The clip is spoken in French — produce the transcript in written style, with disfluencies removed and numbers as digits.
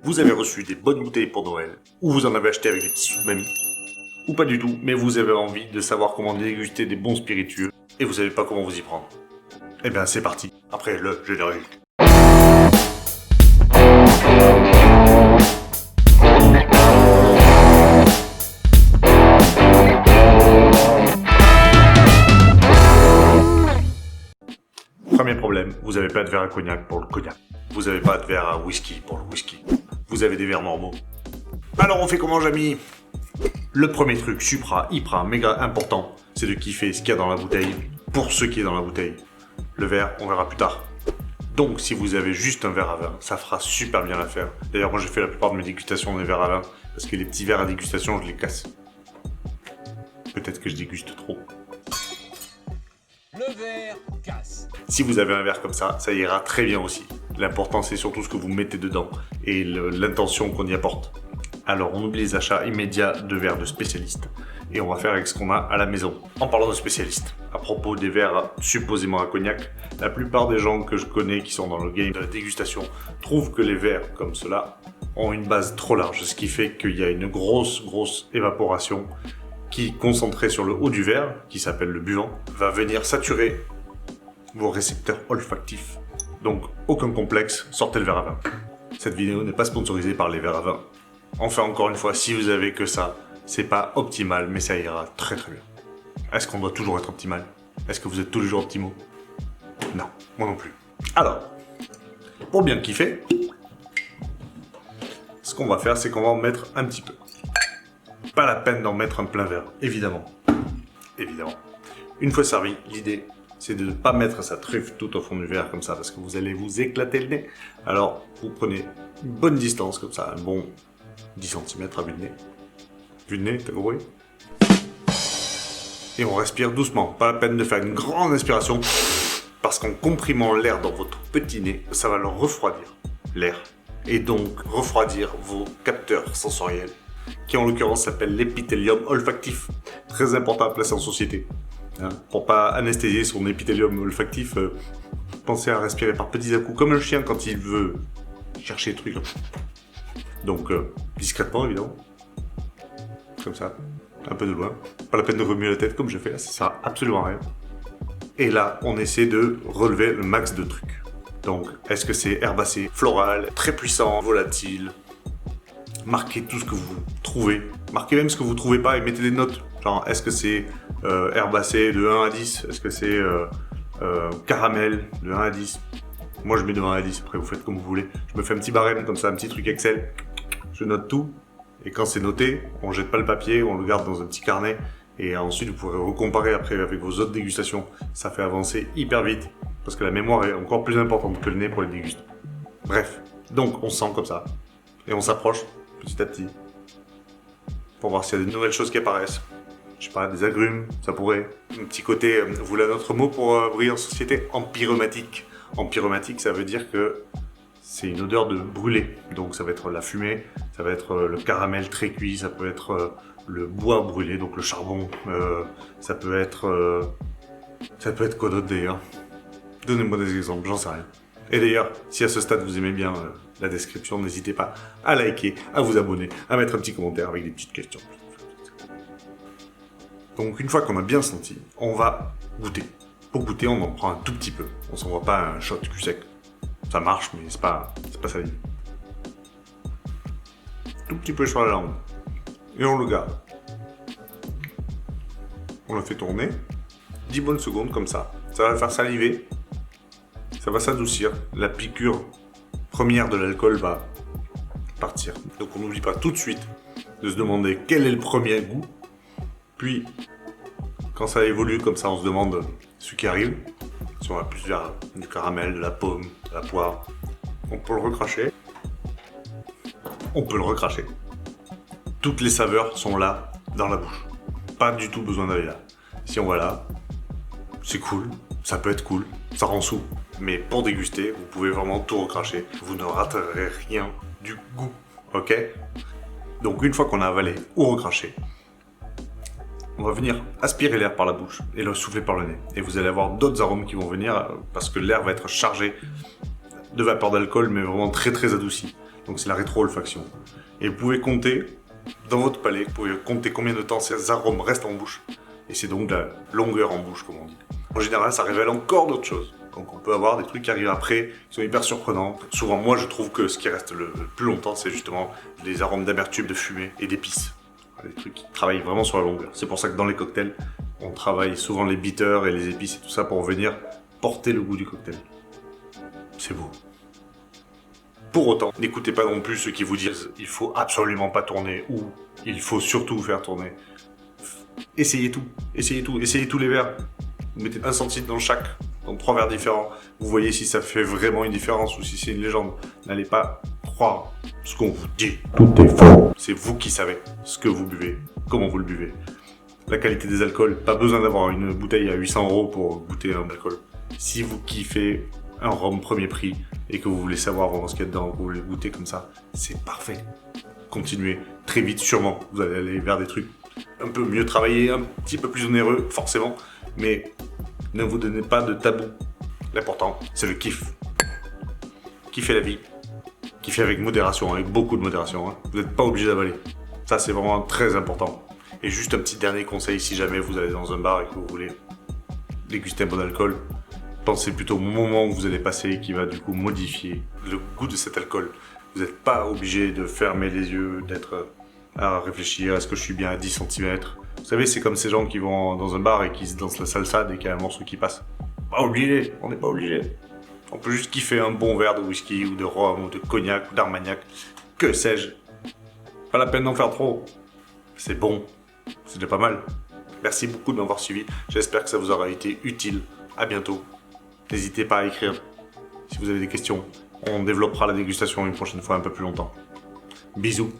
Vous avez reçu des bonnes bouteilles pour Noël, ou vous en avez acheté avec des petits sous de mamie, ou pas du tout, mais vous avez envie de savoir comment déguster des bons spiritueux, et vous savez pas comment vous y prendre. Eh bien c'est parti, après le générique. Premier problème, vous n'avez pas de verre à cognac pour le cognac. Vous n'avez pas de verre à whisky pour le whisky. Vous avez des verres normaux. Alors on fait comment, Jamy? Le premier truc, supra, hyper, méga important, c'est de kiffer ce qu'il y a dans la bouteille, pour ce qui est dans la bouteille. Le verre, on verra plus tard. Donc si vous avez juste un verre à vin, ça fera super bien l'affaire. D'ailleurs moi j'ai fait la plupart de mes dégustations dans des verres à vin, parce que les petits verres à dégustation, je les casse. Peut-être que je déguste trop. Le verre casse. Si vous avez un verre comme ça ira très bien aussi. L'important c'est surtout ce que vous mettez dedans et l'intention qu'on y apporte. Alors on oublie les achats immédiats de verres de spécialistes et on va faire avec ce qu'on a à la maison. En parlant de spécialistes, à propos des verres supposément à cognac, la plupart des gens que je connais qui sont dans le game de la dégustation trouvent que les verres comme cela ont une base trop large, ce qui fait qu'il y a une grosse évaporation qui, concentrée sur le haut du verre, qui s'appelle le buvant, va venir saturer vos récepteurs olfactifs. Donc, aucun complexe, sortez le verre à vin. Cette vidéo n'est pas sponsorisée par les verres à vin. Enfin, encore une fois, si vous avez que ça, c'est pas optimal, mais ça ira très bien. Est-ce qu'on doit toujours être optimal? Est-ce que vous êtes tous les jours optimaux? Non, moi non plus. Alors, pour bien kiffer, ce qu'on va faire, c'est qu'on va en mettre un petit peu. Pas la peine d'en mettre un plein verre, évidemment. Évidemment. Une fois servi, l'idée, c'est de ne pas mettre sa truffe tout au fond du verre comme ça, parce que vous allez vous éclater le nez. Alors, vous prenez une bonne distance comme ça, un bon 10 cm à vue de nez. Vue de nez, t'as compris? Et on respire doucement. Pas la peine de faire une grande inspiration, parce qu'en comprimant l'air dans votre petit nez, ça va le refroidir, l'air. Et donc, refroidir vos capteurs sensoriels, qui en l'occurrence s'appelle l'épithélium olfactif. Très important à placer en société. Hein, pour pas anesthésier son épithélium olfactif, pensez à respirer par petits à-coups, comme le chien quand il veut chercher des trucs. Donc, discrètement évidemment. Comme ça, un peu de loin. Pas la peine de remuer la tête comme je fais là, ça sert à absolument à rien. Et là, on essaie de relever le max de trucs. Donc, est-ce que c'est herbacé, floral, très puissant, volatile? Marquez tout ce que vous trouvez. Marquez même ce que vous trouvez pas et mettez des notes. Genre, est-ce que c'est herbacé de 1 à 10? Est-ce que c'est caramel de 1 à 10? Moi, je mets de 1 à 10. Après, vous faites comme vous voulez. Je me fais un petit barème comme ça, un petit truc Excel. Je note tout. Et quand c'est noté, on jette pas le papier, on le garde dans un petit carnet. Et ensuite, vous pourrez recomparer après avec vos autres dégustations. Ça fait avancer hyper vite. Parce que la mémoire est encore plus importante que le nez pour les déguster. Bref. Donc, on sent comme ça. Et on s'approche petit à petit. Pour voir s'il y a de nouvelles choses qui apparaissent. Je sais pas, des agrumes, ça pourrait. Un petit côté, vous voulez un autre mot pour briller en société? Empyromatique. Empyromatique, ça veut dire que c'est une odeur de brûlé. Donc ça va être la fumée, ça va être le caramel très cuit, ça peut être le bois brûlé, donc le charbon. Ça peut être quoi d'autre d'ailleurs? Donnez-moi des exemples, j'en sais rien. Et d'ailleurs, si à ce stade vous aimez bien la description, n'hésitez pas à liker, à vous abonner, à mettre un petit commentaire avec des petites questions. Donc une fois qu'on a bien senti, on va goûter. Pour goûter, on en prend un tout petit peu. On s'envoie pas un shot cul sec. Ça marche, mais c'est pas ça l'idée. Tout petit peu sur la langue. Et on le garde. On le fait tourner. 10 bonnes secondes comme ça. Ça va le faire saliver. Ça va s'adoucir. La piqûre première de l'alcool va partir. Donc on n'oublie pas tout de suite de se demander quel est le premier goût. Puis, quand ça évolue comme ça, on se demande ce qui arrive. Si on a plus vers du caramel, de la pomme, de la poire, on peut le recracher. On peut le recracher. Toutes les saveurs sont là, dans la bouche. Pas du tout besoin d'aller là. Si on va là, c'est cool, ça peut être cool, ça rend sous. Mais pour déguster, vous pouvez vraiment tout recracher. Vous ne raterez rien du goût, ok? Donc une fois qu'on a avalé ou recraché, on va venir aspirer l'air par la bouche et le souffler par le nez. Et vous allez avoir d'autres arômes qui vont venir parce que l'air va être chargé de vapeur d'alcool, mais vraiment très adouci. Donc c'est la rétro-olfaction. Et vous pouvez compter dans votre palais, vous pouvez compter combien de temps ces arômes restent en bouche. Et c'est donc la longueur en bouche, comme on dit. En général, ça révèle encore d'autres choses. Donc on peut avoir des trucs qui arrivent après, qui sont hyper surprenants. Souvent, moi, je trouve que ce qui reste le plus longtemps, c'est justement les arômes d'amertume, de fumée et d'épices. Des trucs qui travaillent vraiment sur la longueur. C'est pour ça que dans les cocktails, on travaille souvent les bitters et les épices et tout ça pour venir porter le goût du cocktail. C'est beau. Pour autant, n'écoutez pas non plus ceux qui vous disent il faut absolument pas tourner ou il faut surtout faire tourner. Essayez tout, essayez tous les verres. Vous mettez 1 centilitre dans chaque, dans 3 verres différents. Vous voyez si ça fait vraiment une différence ou si c'est une légende. N'allez pas croire ce qu'on vous dit. Tout est faux. C'est vous qui savez ce que vous buvez, comment vous le buvez. La qualité des alcools, pas besoin d'avoir une bouteille à 800 € pour goûter un alcool. Si vous kiffez un rhum premier prix et que vous voulez savoir vraiment ce qu'il y a dedans, que vous voulez goûter comme ça, c'est parfait. Continuez très vite, sûrement. Vous allez aller vers des trucs un peu mieux travaillés, un petit peu plus onéreux, forcément. Mais ne vous donnez pas de tabou. L'important, c'est le kiff. Kiffez la vie. Kiffez avec modération, avec beaucoup de modération. Hein. Vous n'êtes pas obligé d'avaler. Ça, c'est vraiment très important. Et juste un petit dernier conseil, si jamais vous allez dans un bar et que vous voulez déguster un bon alcool, pensez plutôt au moment où vous allez passer qui va du coup modifier le goût de cet alcool. Vous n'êtes pas obligé de fermer les yeux, d'être à réfléchir, est-ce que je suis bien à 10 cm. Vous savez, c'est comme ces gens qui vont dans un bar et qui se dansent la salsa dès qu'il y a un morceau qui passe. Pas obligé, on n'est pas obligé. On peut juste kiffer un bon verre de whisky ou de rhum ou de cognac ou d'armagnac. Que sais-je. Pas la peine d'en faire trop. C'est bon. C'est déjà pas mal. Merci beaucoup de m'avoir suivi. J'espère que ça vous aura été utile. À bientôt. N'hésitez pas à écrire si vous avez des questions. On développera la dégustation une prochaine fois un peu plus longtemps. Bisous.